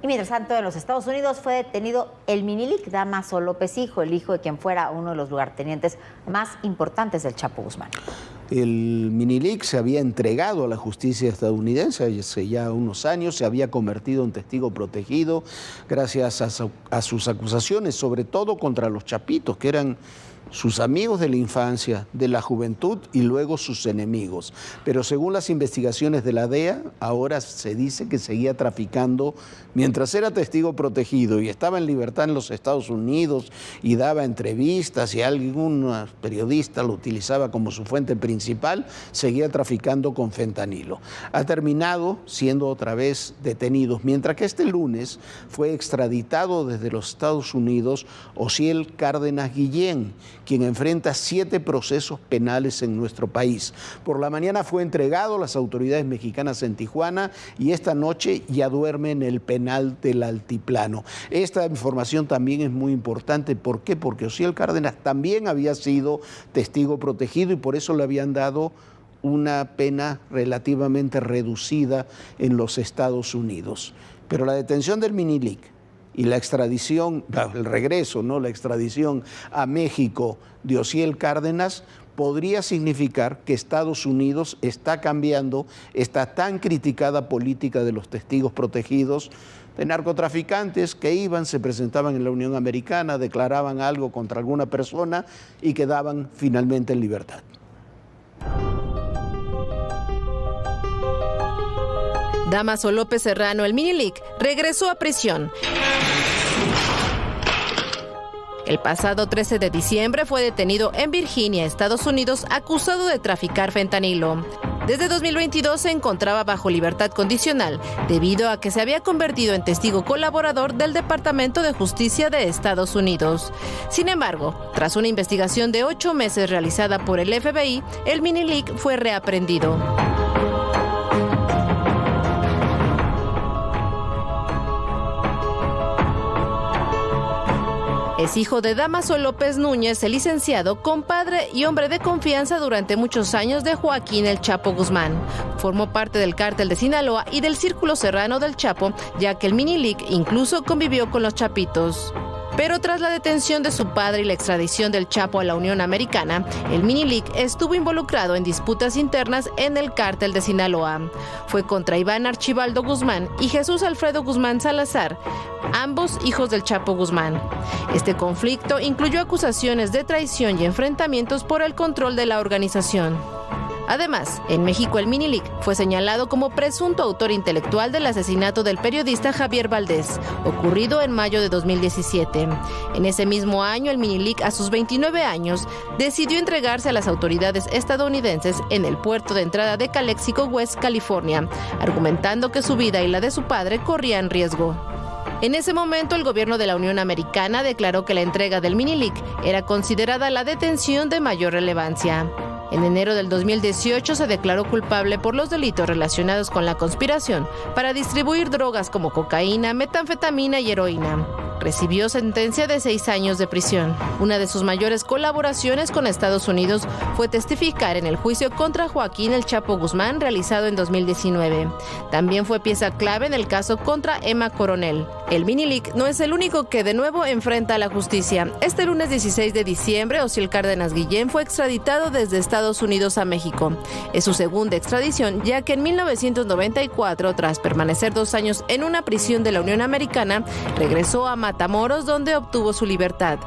Y mientras tanto, en los Estados Unidos fue detenido el Minilic Damaso López Hijo, el hijo de quien fuera uno de los lugartenientes más importantes del Chapo Guzmán. El Minilic se había entregado a la justicia estadounidense hace ya unos años, se había convertido en testigo protegido gracias a sus acusaciones, sobre todo contra los chapitos, que eran sus amigos de la infancia, de la juventud y luego sus enemigos. Pero según las investigaciones de la DEA, ahora se dice que seguía traficando mientras era testigo protegido y estaba en libertad en los Estados Unidos y daba entrevistas y algún periodista lo utilizaba como su fuente principal, seguía traficando con fentanilo. Ha terminado siendo otra vez detenido, mientras que este lunes fue extraditado desde los Estados Unidos Osiel Cárdenas Guillén, quien enfrenta 7 procesos penales en nuestro país. Por la mañana fue entregado a las autoridades mexicanas en Tijuana y esta noche ya duerme en el penal del Altiplano. Esta información también es muy importante. ¿Por qué? Porque Osiel Cárdenas también había sido testigo protegido y por eso le habían dado una pena relativamente reducida en los Estados Unidos. Pero la detención del Minilic y la extradición, el regreso, ¿no? La extradición a México de Osiel Cárdenas podría significar que Estados Unidos está cambiando esta tan criticada política de los testigos protegidos de narcotraficantes que iban, se presentaban en la Unión Americana, declaraban algo contra alguna persona y quedaban finalmente en libertad. Damaso López Serrano, el Minilic, regresó a prisión. El pasado 13 de diciembre fue detenido en Virginia, Estados Unidos, acusado de traficar fentanilo. Desde 2022 se encontraba bajo libertad condicional, debido a que se había convertido en testigo colaborador del Departamento de Justicia de Estados Unidos. Sin embargo, tras una investigación de 8 meses realizada por el FBI, el Minilic fue reaprendido. Es hijo de Damaso López Núñez, el licenciado, compadre y hombre de confianza durante muchos años de Joaquín El Chapo Guzmán. Formó parte del cártel de Sinaloa y del círculo serrano del Chapo, ya que el Minilic incluso convivió con los chapitos. Pero tras la detención de su padre y la extradición del Chapo a la Unión Americana, el Minilic estuvo involucrado en disputas internas en el cártel de Sinaloa. Fue contra Iván Archibaldo Guzmán y Jesús Alfredo Guzmán Salazar, ambos hijos del Chapo Guzmán. Este conflicto incluyó acusaciones de traición y enfrentamientos por el control de la organización. Además, en México el Minilic fue señalado como presunto autor intelectual del asesinato del periodista Javier Valdés, ocurrido en mayo de 2017. En ese mismo año, el Minilic, a sus 29 años, decidió entregarse a las autoridades estadounidenses en el puerto de entrada de Calexico West, California, argumentando que su vida y la de su padre corrían riesgo. En ese momento, el gobierno de la Unión Americana declaró que la entrega del Minilic era considerada la detención de mayor relevancia. En enero del 2018 se declaró culpable por los delitos relacionados con la conspiración para distribuir drogas como cocaína, metanfetamina y heroína. Recibió sentencia de 6 años de prisión. Una de sus mayores colaboraciones con Estados Unidos fue testificar en el juicio contra Joaquín El Chapo Guzmán realizado en 2019. También fue pieza clave en el caso contra Emma Coronel. El Minilic no es el único que de nuevo enfrenta a la justicia. Este lunes 16 de diciembre, Osiel Cárdenas Guillén fue extraditado desde Estados Unidos a México. Es su segunda extradición, ya que en 1994, tras permanecer 2 años en una prisión de la Unión Americana, regresó a Matamoros, donde obtuvo su libertad.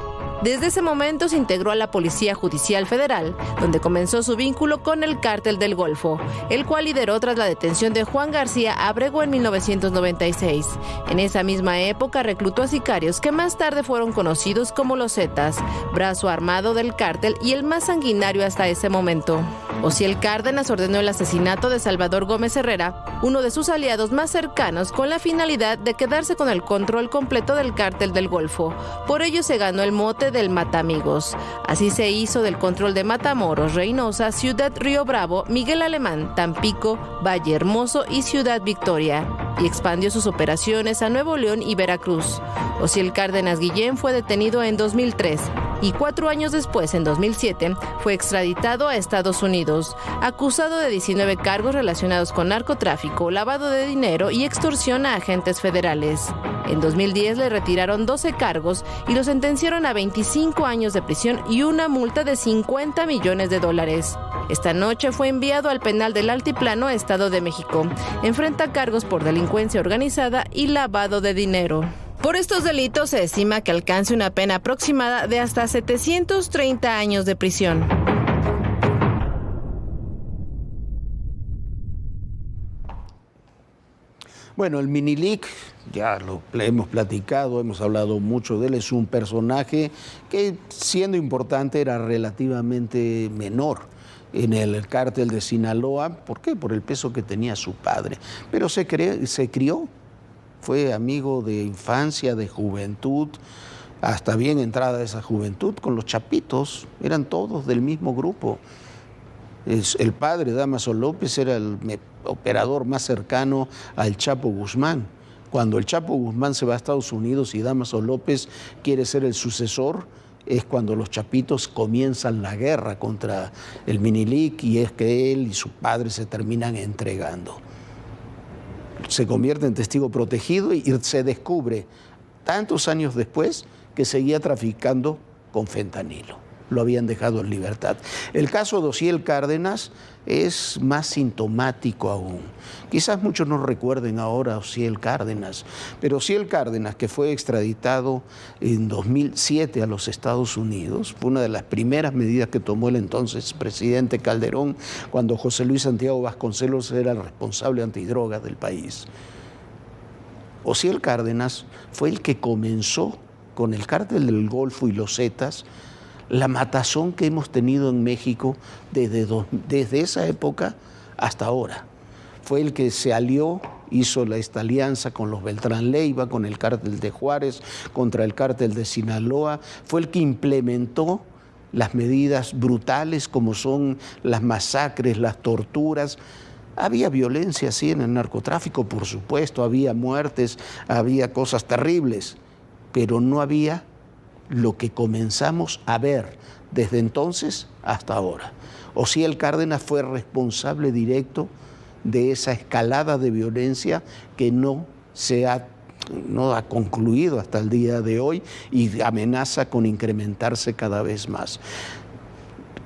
Desde ese momento se integró a la Policía Judicial Federal, donde comenzó su vínculo con el Cártel del Golfo, el cual lideró tras la detención de Juan García Abrego en 1996. En esa misma época reclutó a sicarios que más tarde fueron conocidos como los Zetas, brazo armado del cártel y el más sanguinario hasta ese momento. Osiel Cárdenas ordenó el asesinato de Salvador Gómez Herrera, uno de sus aliados más cercanos, con la finalidad de quedarse con el control completo del Cártel del Golfo. Por ello se ganó el mote del Matamigos. Así se hizo del control de Matamoros, Reynosa, Ciudad Río Bravo, Miguel Alemán, Tampico, Valle Hermoso y Ciudad Victoria, y expandió sus operaciones a Nuevo León y Veracruz. Osiel Cárdenas Guillén fue detenido en 2003. y 4 años después, en 2007, fue extraditado a Estados Unidos, acusado de 19 cargos relacionados con narcotráfico, lavado de dinero y extorsión a agentes federales. En 2010 le retiraron 12 cargos y lo sentenciaron a 25 años de prisión y una multa de $50 millones. Esta noche fue enviado al penal del Altiplano, Estado de México. Enfrenta cargos por delincuencia organizada y lavado de dinero. Por estos delitos se estima que alcance una pena aproximada de hasta 730 años de prisión. Bueno, el Minilic, ya lo hemos platicado, hemos hablado mucho de él, es un personaje que, siendo importante, era relativamente menor en el cártel de Sinaloa. ¿Por qué? Por el peso que tenía su padre. Pero se crió, fue amigo de infancia, de juventud, hasta bien entrada esa juventud, con los Chapitos, eran todos del mismo grupo. El padre, Dámaso López, era el operador más cercano al Chapo Guzmán. Cuando el Chapo Guzmán se va a Estados Unidos y Dámaso López quiere ser el sucesor, es cuando los Chapitos comienzan la guerra contra el Minilic, y es que él y su padre se terminan entregando. Se convierte en testigo protegido y se descubre tantos años después que seguía traficando con fentanilo. Lo habían dejado en libertad. El caso de Osiel Cárdenas es más sintomático aún. Quizás muchos no recuerden ahora a Osiel Cárdenas, pero Osiel Cárdenas, que fue extraditado en 2007 a los Estados Unidos, fue una de las primeras medidas que tomó el entonces presidente Calderón cuando José Luis Santiago Vasconcelos era el responsable antidrogas del país. Osiel Cárdenas fue el que comenzó con el cártel del Golfo y los Zetas la matazón que hemos tenido en México desde esa época hasta ahora. Fue el que se alió, hizo esta alianza con los Beltrán Leiva, con el cártel de Juárez, contra el cártel de Sinaloa. Fue el que implementó las medidas brutales como son las masacres, las torturas. Había violencia, sí, en el narcotráfico, por supuesto, había muertes, había cosas terribles, pero no había lo que comenzamos a ver desde entonces hasta ahora. Osiel Cárdenas fue responsable directo de esa escalada de violencia que no ha concluido hasta el día de hoy y amenaza con incrementarse cada vez más.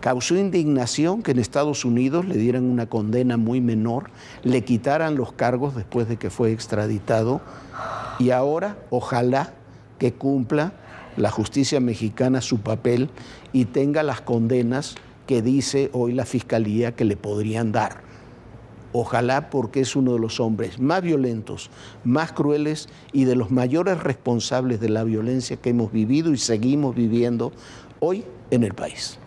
Causó indignación que en Estados Unidos le dieran una condena muy menor, le quitaran los cargos después de que fue extraditado, y ahora ojalá que cumpla la justicia mexicana su papel y tenga las condenas que dice hoy la Fiscalía que le podrían dar. Ojalá, porque es uno de los hombres más violentos, más crueles y de los mayores responsables de la violencia que hemos vivido y seguimos viviendo hoy en el país.